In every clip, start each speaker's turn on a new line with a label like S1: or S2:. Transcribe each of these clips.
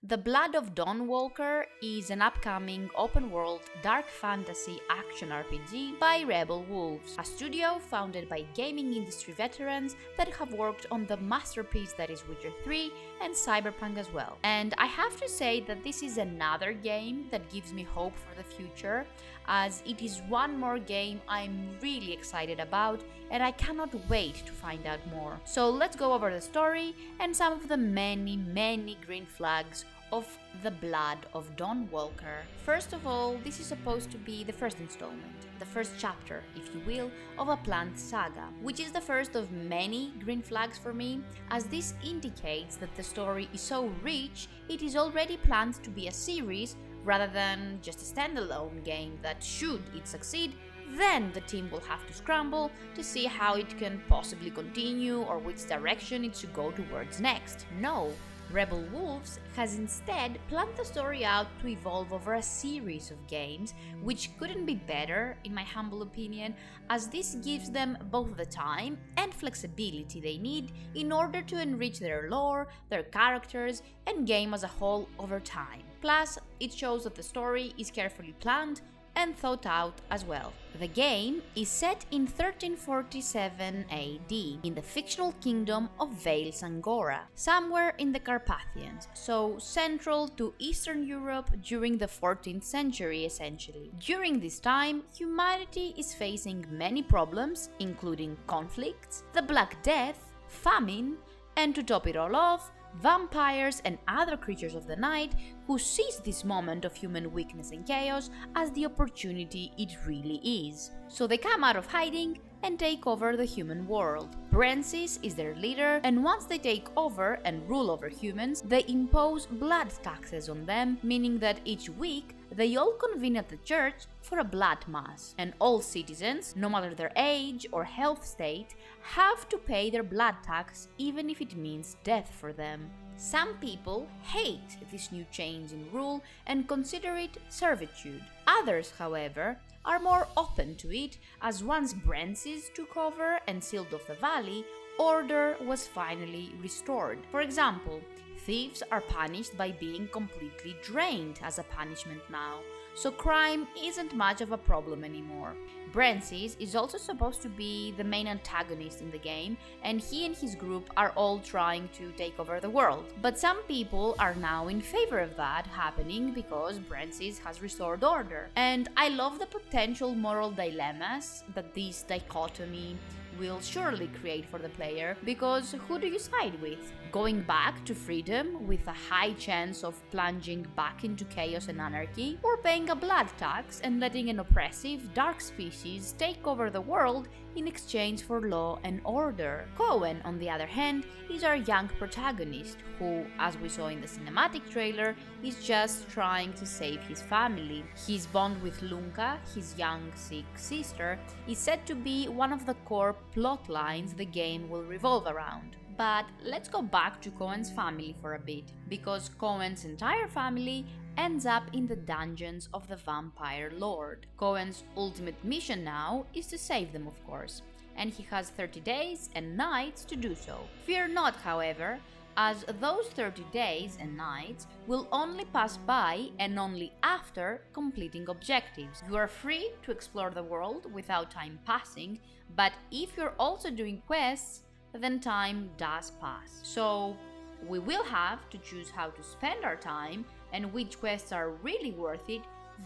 S1: The Blood of Dawnwalker is an upcoming open-world dark fantasy action RPG by Rebel Wolves, a studio founded by gaming industry veterans that have worked on the masterpiece that is Witcher 3 and Cyberpunk as well. And I have to say that this is another game that gives me hope for the future, as it is one more game I'm really excited about and I cannot wait to find out more. So let's go over the story and some of the many green flags of the Blood of Dawnwalker. First of all, this is supposed to be the first installment, the first chapter, if you will, of a planned saga, which is the first of many green flags for me, as this indicates that the story is so rich it is already planned to be a series rather than just a standalone game that, should it succeed, then the team will have to scramble to see how it can possibly continue or which direction it should go towards next. No, Rebel Wolves has instead planned the story out to evolve over a series of games, which couldn't be better in my humble opinion, as this gives them both the time and flexibility they need in order to enrich their lore, their characters, and game as a whole over time. Plus, it shows that the story is carefully planned and thought out as well. The game is set in 1347 AD, in the fictional kingdom of Vale Sangora, somewhere in the Carpathians, so central to Eastern Europe during the 14th century essentially. During this time, humanity is facing many problems, including conflicts, the Black Death, famine, and to top it all off, vampires and other creatures of the night who seize this moment of human weakness and chaos as the opportunity it really is. So they come out of hiding and take over the human world. Brancis is their leader, and once they take over and rule over humans, they impose blood taxes on them, meaning that each week they all convene at the church for a blood mass, and all citizens, no matter their age or health state, have to pay their blood tax even if it means death for them. Some people hate this new change in rule and consider it servitude. Others, however, are more open to it, as once Brancis took over and sealed off the valley, order was finally restored. For example, thieves are punished by being completely drained as a punishment now, so crime isn't much of a problem anymore. Brancis is also supposed to be the main antagonist in the game, and he and his group are all trying to take over the world. But some people are now in favor of that happening because Brancis has restored order. And I love the potential moral dilemmas that this dichotomy will surely create for the player, because who do you side with? Going back to freedom with a high chance of plunging back into chaos and anarchy, or paying a blood tax and letting an oppressive dark species take over the world in exchange for law and order? Cohen, on the other hand, is our young protagonist who, as we saw in the cinematic trailer, is just trying to save his family. His bond with Lunka, his young sick sister, is said to be one of the core plot lines the game will revolve around. But let's go back to Cohen's family for a bit, because Cohen's entire family ends up in the dungeons of the Vampire Lord. Cohen's ultimate mission now is to save them, of course, and he has 30 days and nights to do so. Fear not, however, as those 30 days and nights will only pass by and only after completing objectives. You are free to explore the world without time passing, but if you're also doing quests, then time does pass. So we will have to choose how to spend our time and which quests are really worth it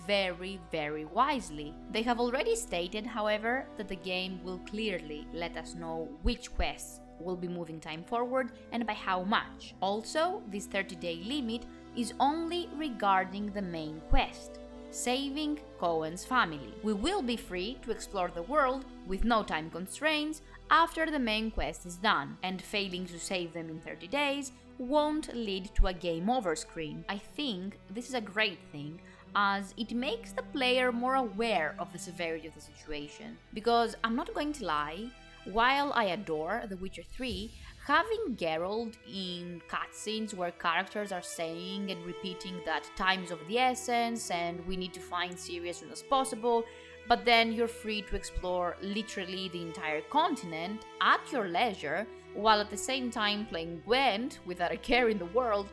S1: very wisely. They have already stated, however, that the game will clearly let us know which quests will be moving time forward and by how much. Also, this 30-day limit is only regarding the main quest, saving Cohen's family. We will be free to explore the world with no time constraints after the main quest is done, and failing to save them in 30 days won't lead to a game over screen. I think this is a great thing, as it makes the player more aware of the severity of the situation. Because I'm not going to lie, while I adore The Witcher 3, having Geralt in cutscenes where characters are saying and repeating that time is of the essence and we need to find Ciri as soon as possible, but then you're free to explore literally the entire continent at your leisure, while at the same time playing Gwent without a care in the world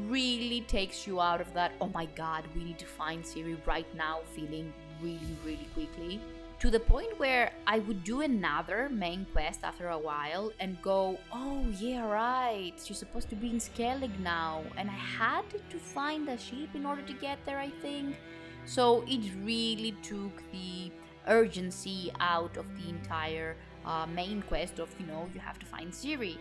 S1: really takes you out of that, oh my god, we need to find Ciri right now feeling really quickly. To the point where I would do another main quest after a while and go, oh yeah, right, you're supposed to be in Skellig now, and I had to find a ship in order to get there, I think. So it really took the urgency out of the entire main quest of, you have to find Ciri.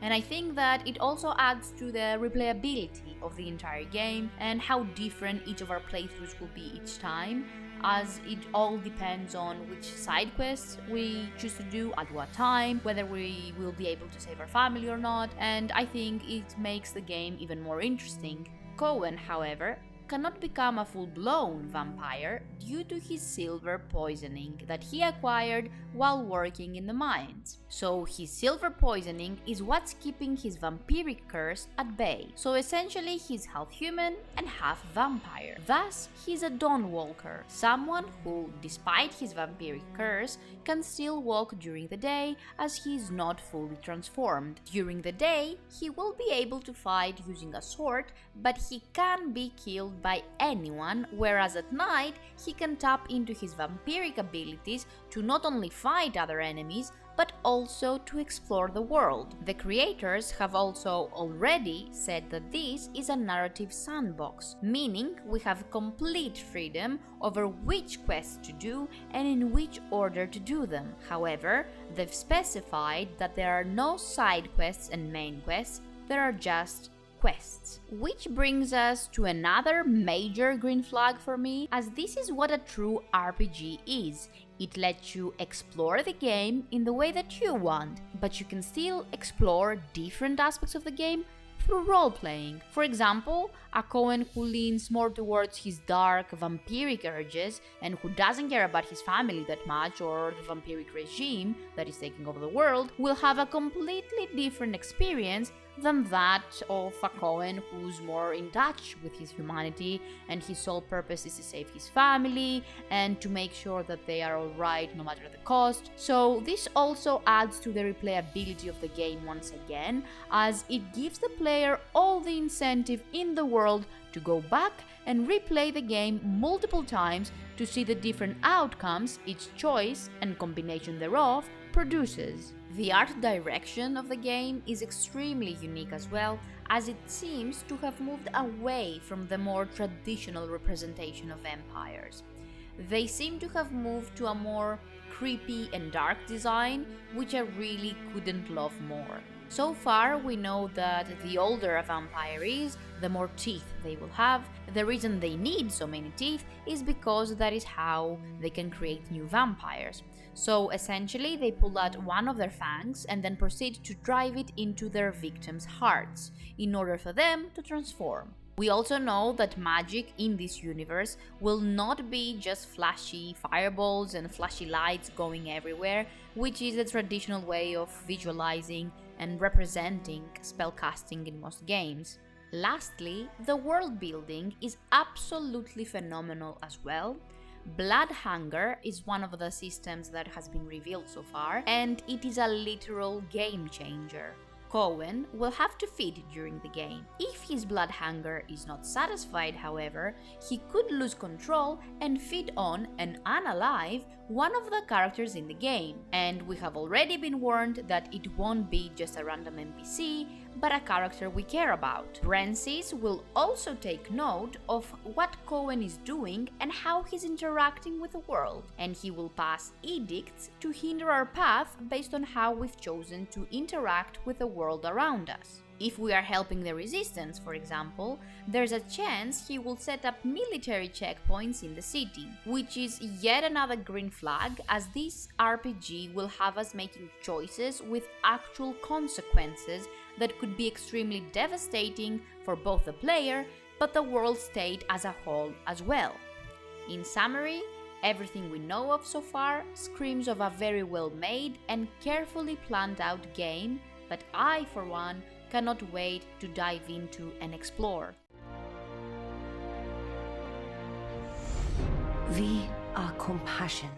S1: And I think that it also adds to the replayability of the entire game and how different each of our playthroughs will be each time, as it all depends on which side quests we choose to do at what time, whether we will be able to save our family or not, and I think it makes the game even more interesting. Cohen, however, cannot become a full-blown vampire due to his silver poisoning that he acquired while working in the mines. So his silver poisoning is what's keeping his vampiric curse at bay. So essentially he's half human and half vampire. Thus, he's a Dawnwalker, someone who, despite his vampiric curse, can still walk during the day as he is not fully transformed. During the day, he will be able to fight using a sword, but he can be killed by anyone, whereas at night he can tap into his vampiric abilities to not only fight other enemies, but also to explore the world. The creators have also already said that this is a narrative sandbox, meaning we have complete freedom over which quests to do and in which order to do them. However, they've specified that there are no side quests and main quests, there are just quests. Which brings us to another major green flag for me, as this is what a true RPG is. It lets you explore the game in the way that you want, but you can still explore different aspects of the game through role-playing. For example, a Cohen who leans more towards his dark vampiric urges and who doesn't care about his family that much or the vampiric regime that is taking over the world will have a completely different experience than that of a Cohen who's more in touch with his humanity and his sole purpose is to save his family and to make sure that they are alright no matter the cost. So this also adds to the replayability of the game once again, as it gives the player all the incentive in the world to go back and replay the game multiple times to see the different outcomes each choice and combination thereof produces. The art direction of the game is extremely unique as well, as it seems to have moved away from the more traditional representation of vampires. They seem to have moved to a more creepy and dark design, which I really couldn't love more. So far, we know that the older a vampire is, the more teeth they will have. The reason they need so many teeth is because that is how they can create new vampires. So essentially, they pull out one of their fangs and then proceed to drive it into their victims' hearts in order for them to transform. We also know that magic in this universe will not be just flashy fireballs and flashy lights going everywhere, which is the traditional way of visualizing and representing spellcasting in most games. Lastly, the world building is absolutely phenomenal as well. Blood Hunger is one of the systems that has been revealed so far, and it is a literal game changer. Cohen will have to feed during the game. If his blood hunger is not satisfied, however, he could lose control and feed on and unalive one of the characters in the game. And we have already been warned that it won't be just a random NPC, but a character we care about. Francis will also take note of what Cohen is doing and how he's interacting with the world, and he will pass edicts to hinder our path based on how we've chosen to interact with the world around us. If we are helping the resistance, for example, there's a chance he will set up military checkpoints in the city, which is yet another green flag, as this RPG will have us making choices with actual consequences that could be extremely devastating for both the player, but the world state as a whole as well. In summary, everything we know of so far screams of a very well made and carefully planned out game that I, for one, cannot wait to dive into and explore.
S2: We are compassion.